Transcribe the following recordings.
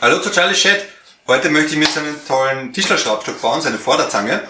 Hallo zu Charlie Chat. Heute möchte ich mir so einen tollen Tischlerschraubstock bauen, seine Vorderzange.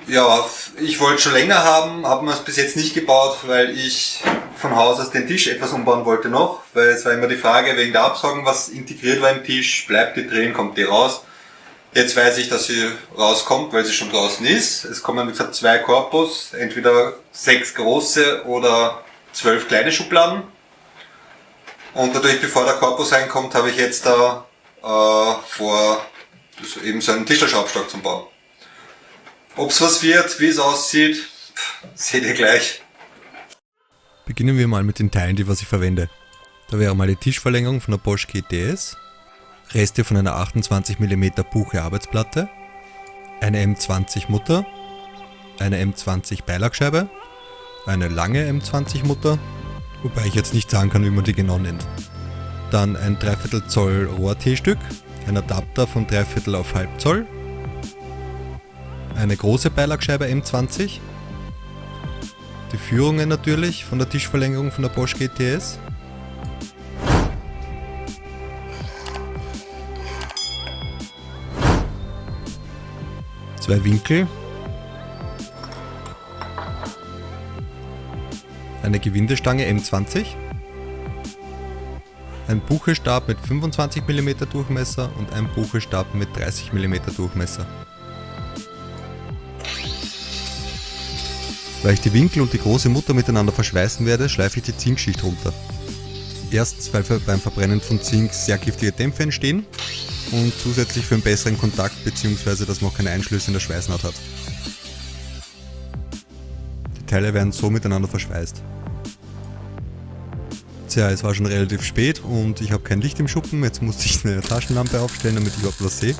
Ja, ich wollte schon länger haben, habe mir es bis jetzt nicht gebaut, weil ich von Haus aus den Tisch etwas umbauen wollte noch, weil es war immer die Frage wegen der Absaugung, was integriert war im Tisch, bleibt die drin, kommt die raus. Jetzt weiß ich, dass sie rauskommt, weil sie schon draußen ist. Es kommen, wie gesagt, 2 Korpus, entweder 6 große oder 12 kleine Schubladen. Und dadurch, bevor der Korpus reinkommt, habe ich jetzt da vor, eben so einen Tischlerschraubstock zum Bauen. Ob's was wird, wie es aussieht, seht ihr gleich. Beginnen wir mal mit den Teilen, was ich verwende. Da wäre mal die Tischverlängerung von der Bosch GTS, Reste von einer 28 mm Buche Arbeitsplatte, eine M20 Mutter, eine M20 Beilagscheibe, eine lange M20 Mutter, wobei ich jetzt nicht sagen kann, wie man die genau nennt. Dann ein 3/4 Zoll Rohr-T-Stück, ein Adapter von 3/4 auf halb Zoll, eine große Beilagscheibe M20, die Führungen natürlich von der Tischverlängerung von der Bosch GTS, zwei Winkel, eine Gewindestange M20, ein Buchestab mit 25 mm Durchmesser und ein Buchestab mit 30 mm Durchmesser. Weil ich die Winkel und die große Mutter miteinander verschweißen werde, schleife ich die Zinkschicht runter. Erstens, weil beim Verbrennen von Zink sehr giftige Dämpfe entstehen und zusätzlich für einen besseren Kontakt bzw. dass man auch keine Einschlüsse in der Schweißnaht hat. Die Teile werden so miteinander verschweißt. Tja, es war schon relativ spät und ich habe kein Licht im Schuppen, jetzt musste ich eine Taschenlampe aufstellen, damit ich überhaupt was sehe.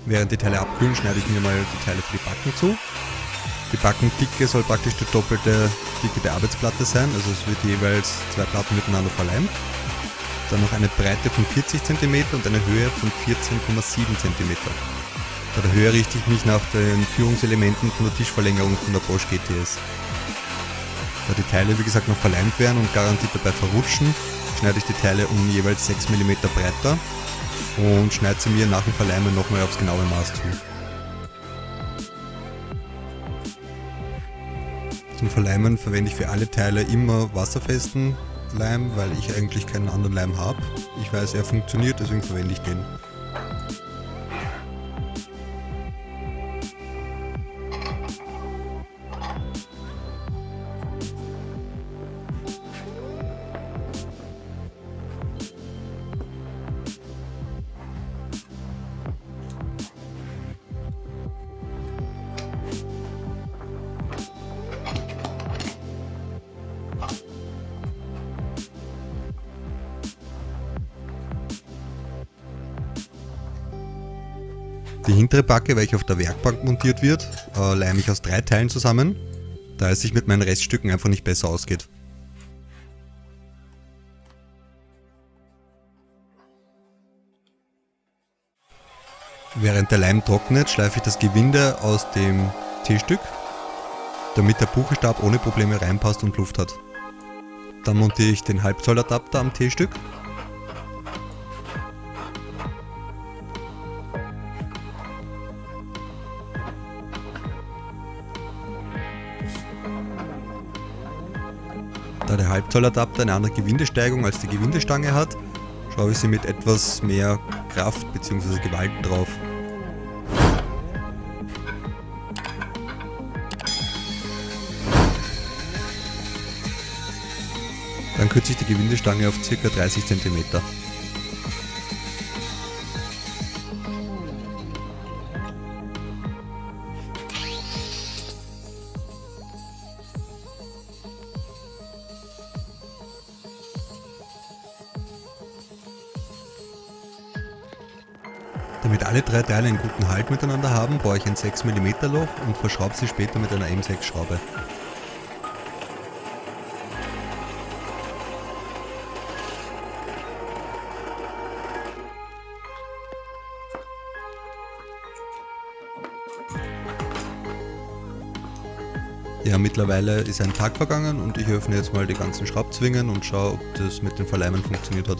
Während die Teile abkühlen, schneide ich mir mal die Teile für die Backen zu. Die Backendicke soll praktisch die doppelte Dicke der Arbeitsplatte sein, also es wird jeweils 2 Platten miteinander verleimt. Dann noch eine Breite von 40 cm und eine Höhe von 14,7 cm. Bei der Höhe richte ich mich nach den Führungselementen von der Tischverlängerung von der Bosch GTS. Da die Teile wie gesagt noch verleimt werden und garantiert dabei verrutschen, schneide ich die Teile um jeweils 6 mm breiter und schneide sie mir nach dem Verleimen nochmal aufs genaue Maß zu. Zum Verleimen verwende ich für alle Teile immer wasserfesten Leim, weil ich eigentlich keinen anderen Leim habe. Ich weiß, er funktioniert, deswegen verwende ich den. Die hintere Backe, welche auf der Werkbank montiert wird, leime ich aus 3 Teilen zusammen, da es sich mit meinen Reststücken einfach nicht besser ausgeht. Während der Leim trocknet, schleife ich das Gewinde aus dem T-Stück, damit der Buchestab ohne Probleme reinpasst und Luft hat. Dann montiere ich den Halbzolladapter am T-Stück. Da der Halbzolladapter eine andere Gewindesteigung als die Gewindestange hat, schraube ich sie mit etwas mehr Kraft bzw. Gewalt drauf. Dann kürze ich die Gewindestange auf ca. 30 cm. Damit alle 3 Teile einen guten Halt miteinander haben, baue ich ein 6 mm Loch und verschraube sie später mit einer M6 Schraube. Ja, mittlerweile ist ein Tag vergangen und ich öffne jetzt mal die ganzen Schraubzwingen und schaue, ob das mit den Verleimen funktioniert hat.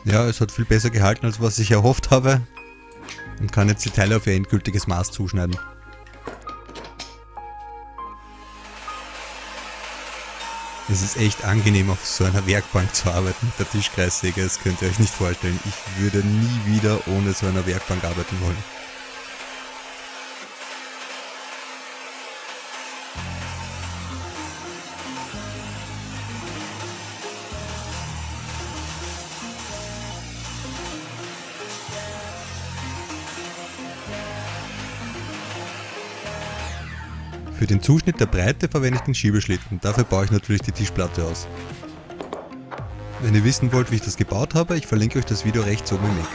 Ja, es hat viel besser gehalten, als was ich erhofft habe und kann jetzt die Teile auf ihr endgültiges Maß zuschneiden. Es ist echt angenehm, auf so einer Werkbank zu arbeiten mit der Tischkreissäge, das könnt ihr euch nicht vorstellen. Ich würde nie wieder ohne so einer Werkbank arbeiten wollen. Für den Zuschnitt der Breite verwende ich den Schiebeschlitten, dafür baue ich natürlich die Tischplatte aus. Wenn ihr wissen wollt, wie ich das gebaut habe, ich verlinke euch das Video rechts oben im Eck.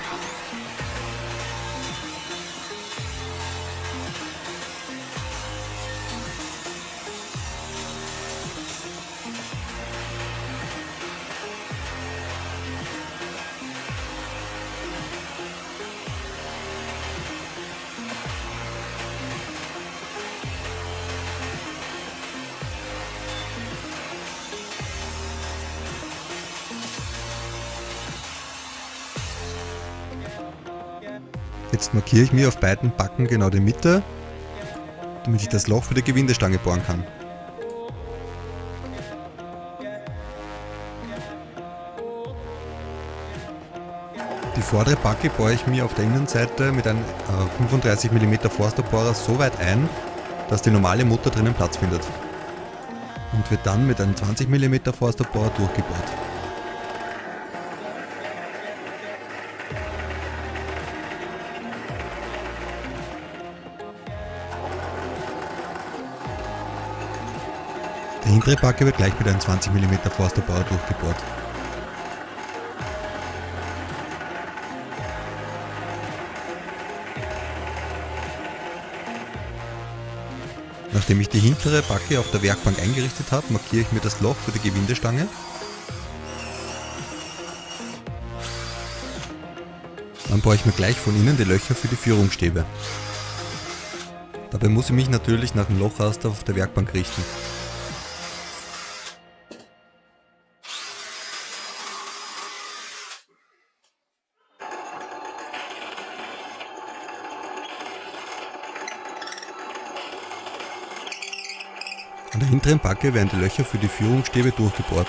Jetzt markiere ich mir auf beiden Backen genau die Mitte, damit ich das Loch für die Gewindestange bohren kann. Die vordere Backe bohre ich mir auf der Innenseite mit einem 35 mm Forstnerbohrer so weit ein, dass die normale Mutter drinnen Platz findet. Und wird dann mit einem 20 mm Forstnerbohrer durchgebohrt. Die hintere Backe wird gleich mit einem 20 mm Forstnerbohrer durchgebohrt. Nachdem ich die hintere Backe auf der Werkbank eingerichtet habe, markiere ich mir das Loch für die Gewindestange. Dann bohre ich mir gleich von innen die Löcher für die Führungsstäbe. Dabei muss ich mich natürlich nach dem Lochraster auf der Werkbank richten. An der hinteren Backe werden die Löcher für die Führungsstäbe durchgebohrt.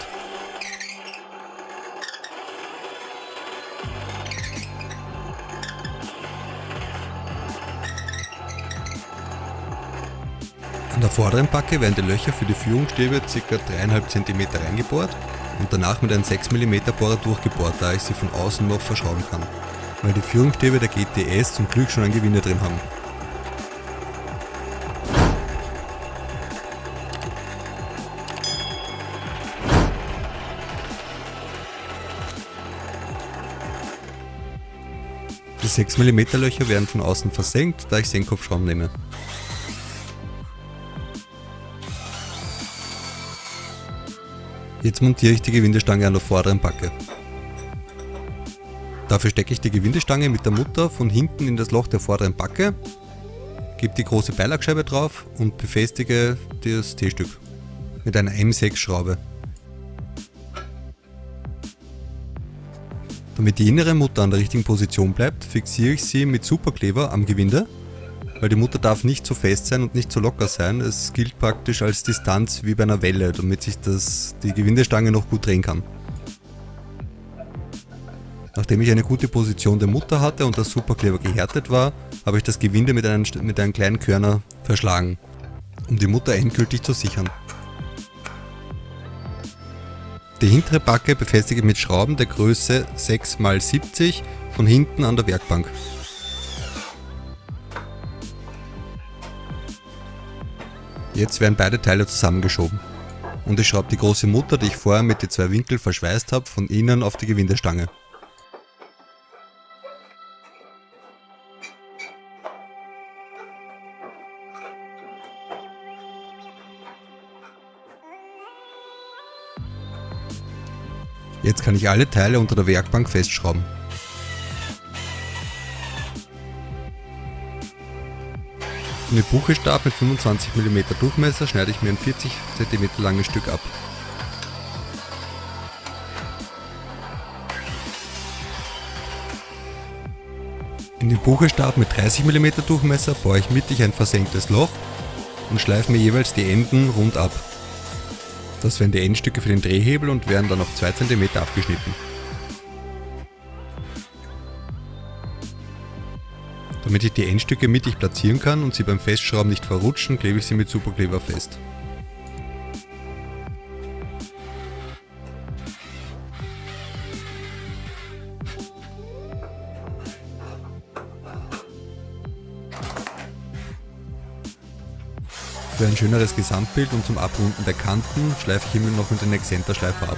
An der vorderen Backe werden die Löcher für die Führungsstäbe ca. 3,5 cm reingebohrt und danach mit einem 6 mm Bohrer durchgebohrt, da ich sie von außen noch verschrauben kann, weil die Führungsstäbe der GTS zum Glück schon ein Gewinde drin haben. Die 6 mm Löcher werden von außen versenkt, da ich Senkkopfschrauben nehme. Jetzt montiere ich die Gewindestange an der vorderen Backe. Dafür stecke ich die Gewindestange mit der Mutter von hinten in das Loch der vorderen Backe, gebe die große Beilagscheibe drauf und befestige das T-Stück mit einer M6 Schraube. Damit die innere Mutter an der richtigen Position bleibt, fixiere ich sie mit Superkleber am Gewinde, weil die Mutter darf nicht zu fest sein und nicht zu locker sein. Es gilt praktisch als Distanz wie bei einer Welle, damit sich die Gewindestange noch gut drehen kann. Nachdem ich eine gute Position der Mutter hatte und das Superkleber gehärtet war, habe ich das Gewinde mit einem kleinen Körner verschlagen, um die Mutter endgültig zu sichern. Die hintere Backe befestige ich mit Schrauben der Größe 6×70 von hinten an der Werkbank. Jetzt werden beide Teile zusammengeschoben und ich schraube die große Mutter, die ich vorher mit den zwei Winkeln verschweißt habe, von innen auf die Gewindestange. Jetzt kann ich alle Teile unter der Werkbank festschrauben. Den Buchestab mit 25 mm Durchmesser schneide ich mir ein 40 cm langes Stück ab. In den Buchestab mit 30 mm Durchmesser bohre ich mittig ein versenktes Loch und schleife mir jeweils die Enden rund ab. Das wären die Endstücke für den Drehhebel und werden dann auf 2 cm abgeschnitten. Damit ich die Endstücke mittig platzieren kann und sie beim Festschrauben nicht verrutschen, klebe ich sie mit Superkleber fest. Für ein schöneres Gesamtbild und zum Abrunden der Kanten schleife ich immer noch mit dem Exzenterschleifer ab.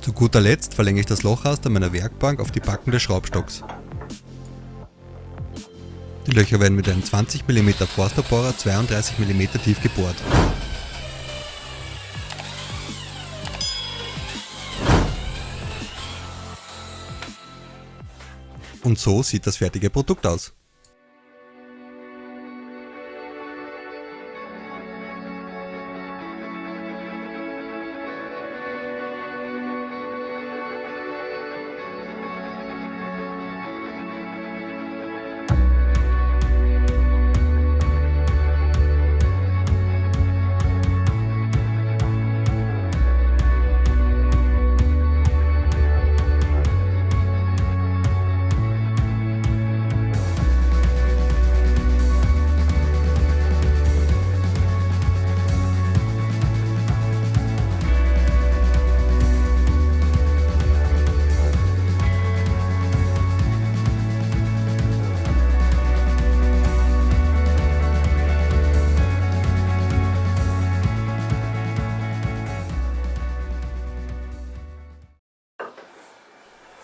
Zu guter Letzt verlängere ich das Lochraster meiner Werkbank auf die Backen des Schraubstocks. Die Löcher werden mit einem 20 mm Forsterbohrer 32 mm tief gebohrt. Und so sieht das fertige Produkt aus.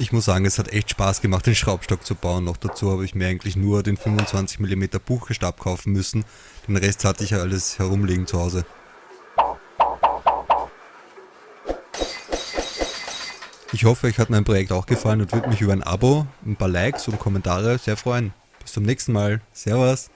Ich muss sagen, es hat echt Spaß gemacht, den Schraubstock zu bauen. Noch dazu habe ich mir eigentlich nur den 25 mm Buchstab kaufen müssen. Den Rest hatte ich ja alles herumliegen zu Hause. Ich hoffe, euch hat mein Projekt auch gefallen und würde mich über ein Abo, ein paar Likes und Kommentare sehr freuen. Bis zum nächsten Mal. Servus!